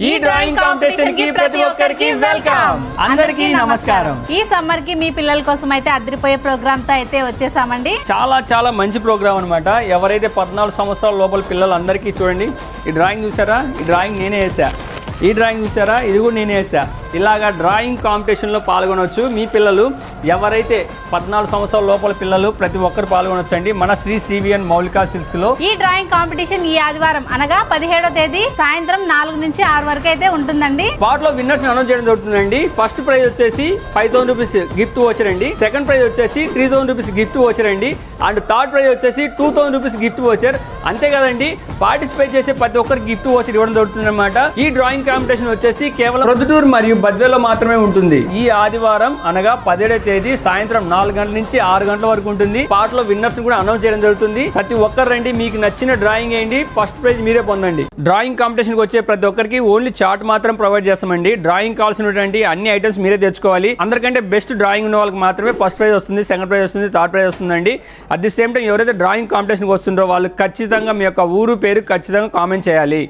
ఈ drawing competition కి ప్రతి ఒక్కరికి వెల్కమ్. అందరికీ నమస్కారం. ఈ సమ్మర్ కి మీ పిల్లల కోసం అయితే అదిరిపోయే ప్రోగ్రామ్ తో అయితే వచ్చేసామండి. చాలా మంచి ప్రోగ్రామ్ అన్నమాట. ఎవరైతే 14 సంవత్సరాల లోపల పిల్లలందరికీ చూడండి, ఈ డ్రాయింగ్ చూసారా? ఈ డ్రాయింగ్ నేనే వేసా. ఈ డ్రాయింగ్ చూసారా? ఇది కూడా నేనే వేసా. ఇలాగా డ్రాయింగ్ కాంపిటీషన్లో పాల్గొనవచ్చు. మీ పిల్లలు ఎవరైతే 14 సంవత్సరాల లోపల పిల్లలు ప్రతి ఒక్కరు పాల్గొనొచ్చండి మన శ్రీ సివిఎన్ మౌలికా సిల్క్స్ లో. ఈ డ్రాయింగ్ కాంపిటీషన్ ఈ ఆదివారం అనగా 17వ తేదీ సాయంత్రం 4 నుంచి 6 వరకు అయితే ఉంటుందండి. వాటిలో విన్నర్స్ అనౌన్స్ చేయడం జరుగుతుందండి. ఫస్ట్ ప్రైజ్ వచ్చేసి 5000 రూపీస్ గిఫ్ట్ వోచర్ అండి. సెకండ్ ప్రైజ్ వచ్చేసి 3000 రూపీస్ గిఫ్ట్ వోచర్ అండి. అండ్ థర్డ్ ప్రైజ్ వచ్చేసి 2000 రూపీస్ గిఫ్ట్ వోచర్. అంతే కదండి, పార్టిసిపేట్ చేసే ప్రతి ఒక్కరికి గిఫ్ట్ వోచర్ ఇవ్వడం జరుగుతుంది అనమాట. ఈ డ్రాయింగ్ కాంపిటీషన్ వచ్చేసి కేవలం ప్రొద్దుటూరు మరియు బద్వేలో మాత్రమే ఉంటుంది. ఈ ఆదివారం అనగా 17వ తేదీ సాయంత్రం 4 గంటల నుంచి 6 గంటల వరకు ఉంటుంది. పాటలో విన్నర్స్ కూడా అనౌన్స్ చేయడం జరుగుతుంది. ప్రతి ఒక్కరు రండి, మీకు నచ్చిన డ్రాయింగ్ వేయండి, ఫస్ట్ ప్రైజ్ మీరే పొందండి. డ్రాయింగ్ కాంపిటీషన్ వచ్చే ప్రతి ఒక్కరికి ఓన్లీ చార్ట్ మాత్రం ప్రొవైడ్ చేస్తామండి. డ్రాయింగ్ కావాల్సినటువంటి అన్ని ఐటమ్స్ మీరే తెచ్చుకోవాలి. అందరికంటే బెస్ట్ డ్రాయింగ్ ఉన్న వాళ్ళకి మాత్రమే ఫస్ట్ ప్రైజ్ వస్తుంది, సెకండ్ ప్రైజ్ వస్తుంది, థర్డ్ ప్రైజ్ వస్తుందండి. అట్ ది సేమ్ టైం ఎవరైతే డ్రాయింగ్ కాంపిటీషన్ వస్తుందో వాళ్ళు ఖచ్చితంగా మీ యొక్క ఊరు పేరు ఖచ్చితంగా కామెంట్ చేయాలి.